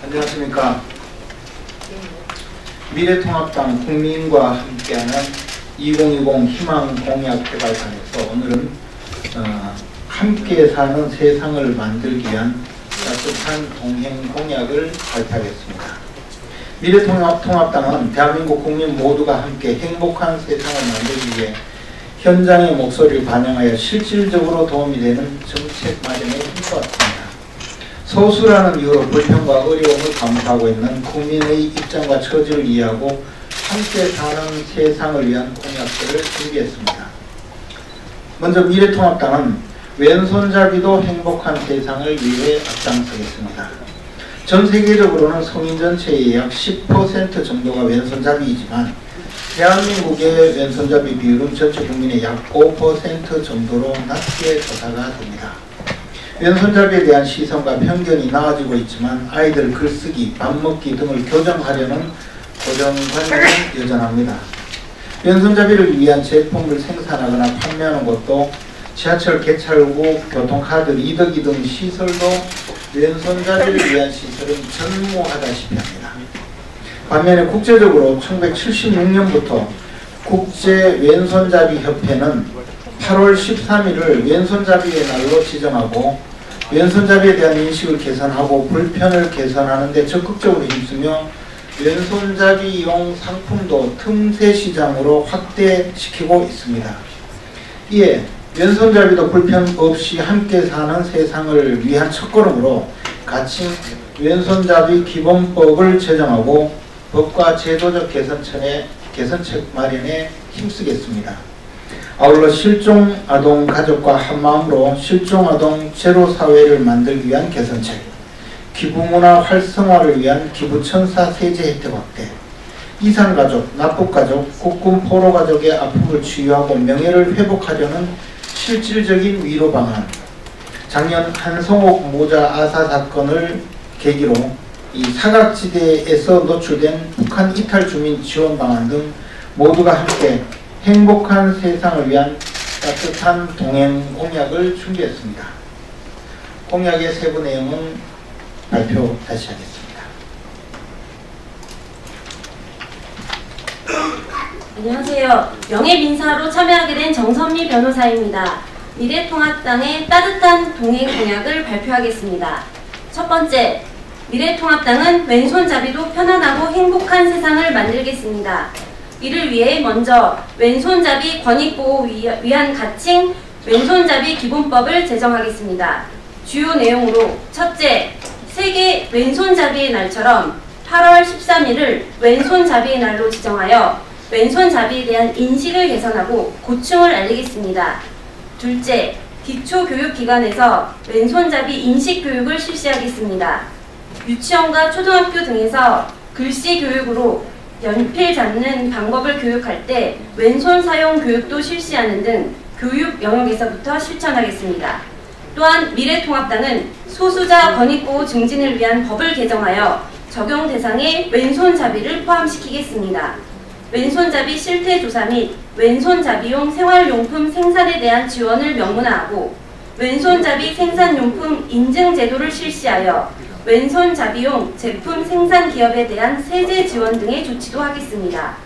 안녕하십니까. 미래통합당 국민과 함께하는 2020 희망공약 개발단에서 오늘은 함께 사는 세상을 만들기 위한 따뜻한 동행 공약을 발표하겠습니다. 미래통합당은 대한민국 국민 모두가 함께 행복한 세상을 만들기 위해 현장의 목소리를 반영하여 실질적으로 도움이 되는 정책 마련에 힘써왔습니다. 소수라는 이유로 불편과 어려움을 감수하고 있는 국민의 입장과 처지를 이해하고 함께 사는 세상을 위한 공약들을 준비했습니다. 먼저 미래통합당은 왼손잡이도 행복한 세상을 위해 앞장서겠습니다. 전 세계적으로는 성인 전체의 약 10% 정도가 왼손잡이이지만 대한민국의 왼손잡이 비율은 전체 국민의 약 5% 정도로 낮게 조사가 됩니다. 왼손잡이에 대한 시선과 편견이 나아지고 있지만 아이들 글쓰기, 밥 먹기 등을 교정하려는 고정관념은 여전합니다. 왼손잡이를 위한 제품을 생산하거나 판매하는 것도 지하철 개찰구, 교통카드, 리더기 등 시설도 왼손잡이를 위한 시설은 전무하다시피 합니다. 반면에 국제적으로 1976년부터 국제 왼손잡이 협회는 8월 13일을 왼손잡이의 날로 지정하고 왼손잡이에 대한 인식을 개선하고 불편을 개선하는 데 적극적으로 힘쓰며 왼손잡이용 상품도 틈새 시장으로 확대시키고 있습니다. 이에 왼손잡이도 불편 없이 함께 사는 세상을 위한 첫걸음으로 가칭 왼손잡이 기본법을 제정하고 법과 제도적 개선책 마련에 힘쓰겠습니다. 아울러 실종아동 가족과 한마음으로 실종아동 제로 사회를 만들기 위한 개선책, 기부문화 활성화를 위한 기부천사 세제 혜택 확대, 이산가족, 납북가족, 국군 포로가족의 아픔을 치유하고 명예를 회복하려는 실질적인 위로 방안, 작년 한성옥 모자 아사 사건을 계기로 이 사각지대에서 노출된 북한 이탈 주민 지원 방안 등 모두가 함께 행복한 세상을 위한 따뜻한 동행 공약을 준비했습니다. 공약의 세부 내용은 발표 다시 하겠습니다. 안녕하세요. 명예민사로 참여하게 된 정선미 변호사입니다. 미래통합당의 따뜻한 동행 공약을 발표하겠습니다. 첫 번째, 미래통합당은 왼손잡이도 편안하고 행복한 세상을 만들겠습니다. 이를 위해 먼저 왼손잡이 권익보호 위한 가칭 왼손잡이 기본법을 제정하겠습니다. 주요 내용으로 첫째, 세계 왼손잡이의 날처럼 8월 13일을 왼손잡이의 날로 지정하여 왼손잡이에 대한 인식을 개선하고 고충을 알리겠습니다. 둘째, 기초교육기관에서 왼손잡이 인식교육을 실시하겠습니다. 유치원과 초등학교 등에서 글씨 교육으로 연필 잡는 방법을 교육할 때 왼손 사용 교육도 실시하는 등 교육 영역에서부터 실천하겠습니다. 또한 미래통합당은 소수자 권익보호 증진을 위한 법을 개정하여 적용 대상에 왼손잡이를 포함시키겠습니다. 왼손잡이 실태조사 및 왼손잡이용 생활용품 생산에 대한 지원을 명문화하고 왼손잡이 생산용품 인증제도를 실시하여 왼손잡이용 제품 생산 기업에 대한 세제 지원 등의 조치도 하겠습니다.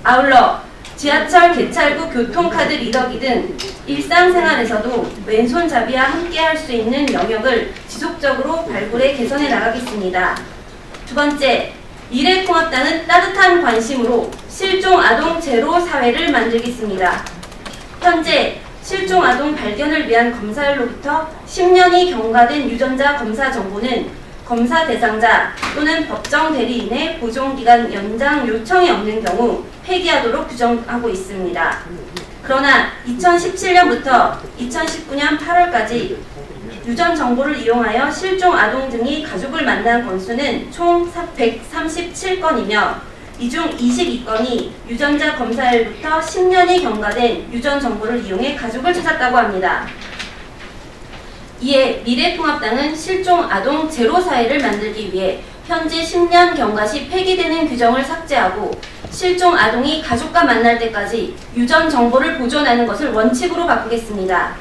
아울러 지하철 개찰구 교통카드 리더기 등 일상생활에서도 왼손잡이와 함께 할 수 있는 영역을 지속적으로 발굴해 개선해 나가겠습니다. 두 번째, 미래통합당은 따뜻한 관심으로 실종아동 제로 사회를 만들겠습니다. 현재 실종아동 발견을 위한 검사율로부터 10년이 경과된 유전자 검사 정보는 검사 대상자 또는 법정 대리인의 보존기간 연장 요청이 없는 경우 폐기하도록 규정하고 있습니다. 그러나 2017년부터 2019년 8월까지 유전 정보를 이용하여 실종 아동 등이 가족을 만난 건수는 총 137건이며 이 중 22건이 유전자 검사일부터 10년이 경과된 유전 정보를 이용해 가족을 찾았다고 합니다. 이에 미래통합당은 실종 아동 제로 사회를 만들기 위해 현재 10년 경과 시 폐기되는 규정을 삭제하고 실종 아동이 가족과 만날 때까지 유전 정보를 보존하는 것을 원칙으로 바꾸겠습니다.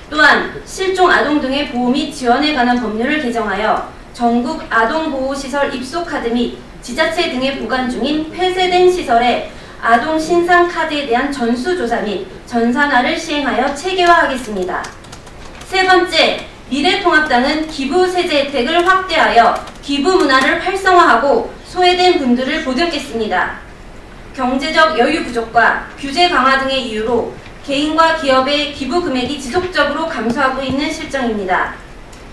또한 실종 아동 등의 보호 및 지원에 관한 법률을 개정하여 전국 아동보호시설 입소카드 및 지자체 등에 보관 중인 폐쇄된 시설의 아동 신상카드에 대한 전수조사 및 전산화를 시행하여 체계화하겠습니다. 세 번째, 미래통합당은 기부세제 혜택을 확대하여 기부 문화를 활성화하고 소외된 분들을 보듬겠습니다. 경제적 여유 부족과 규제 강화 등의 이유로 개인과 기업의 기부 금액이 지속적으로 감소하고 있는 실정입니다.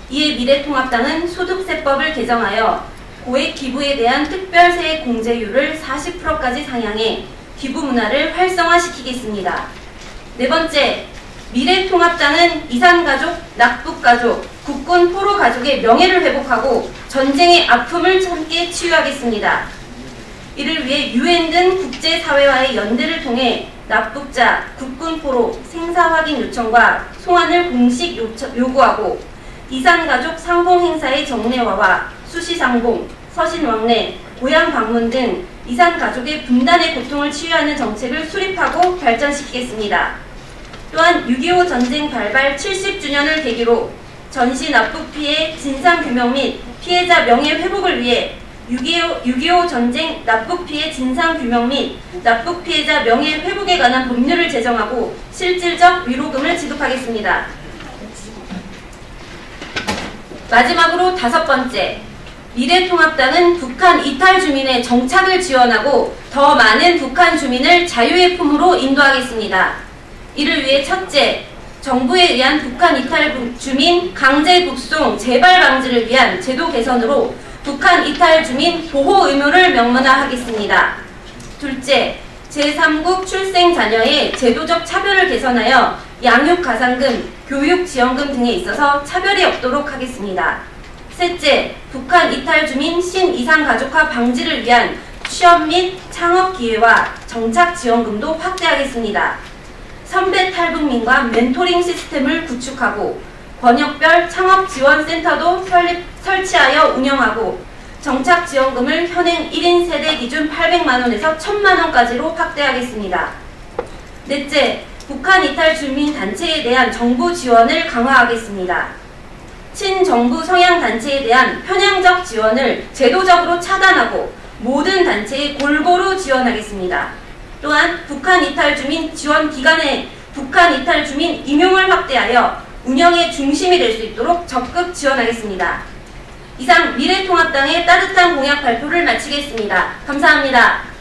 이에 미래통합당은 소득세법을 개정하여 고액 기부에 대한 특별세액 공제율을 40%까지 상향해 기부 문화를 활성화시키겠습니다. 네 번째, 미래통합당은 이산가족, 낙북가족, 국군 포로 가족의 명예를 회복하고 전쟁의 아픔을 함께 치유하겠습니다. 이를 위해 UN 등 국제사회와의 연대를 통해 납북자, 국군 포로 생사 확인 요청과 소환을 공식 요구하고 이산가족 상봉 행사의 정례화와 수시상봉, 서신왕래, 고향 방문 등 이산가족의 분단의 고통을 치유하는 정책을 수립하고 발전시키겠습니다. 또한 6.25 전쟁 발발 70주년을 계기로 전시 납북 피해 진상규명 및 피해자 명예 회복을 위해 6.25 전쟁 납북 피해 진상규명 및 납북 피해자 명예 회복에 관한 법률을 제정하고 실질적 위로금을 지급하겠습니다. 마지막으로 다섯 번째, 미래통합당은 북한 이탈 주민의 정착을 지원하고 더 많은 북한 주민을 자유의 품으로 인도하겠습니다. 이를 위해 첫째, 정부에 의한 북한 이탈 주민 강제 북송 재발 방지를 위한 제도 개선으로 북한 이탈 주민 보호 의무를 명문화하겠습니다. 둘째, 제3국 출생 자녀의 제도적 차별을 개선하여 양육 가산금, 교육 지원금 등에 있어서 차별이 없도록 하겠습니다. 셋째, 북한 이탈 주민 신이상 가족화 방지를 위한 취업 및 창업 기회와 정착 지원금도 확대하겠습니다. 선배 탈북민과 멘토링 시스템을 구축하고 권역별 창업 지원 센터도 설치하여 운영하고 정착 지원금을 현행 1인 세대 기준 800만원에서 1000만원까지로 확대하겠습니다. 넷째, 북한 이탈 주민 단체에 대한 정부 지원을 강화하겠습니다. 친정부 성향 단체에 대한 편향적 지원을 제도적으로 차단하고 모든 단체에 골고루 지원하겠습니다. 또한 북한 이탈 주민 지원 기관에 북한 이탈 주민 임용을 확대하여 운영의 중심이 될 수 있도록 적극 지원하겠습니다. 이상 미래통합당의 따뜻한 공약 발표를 마치겠습니다. 감사합니다.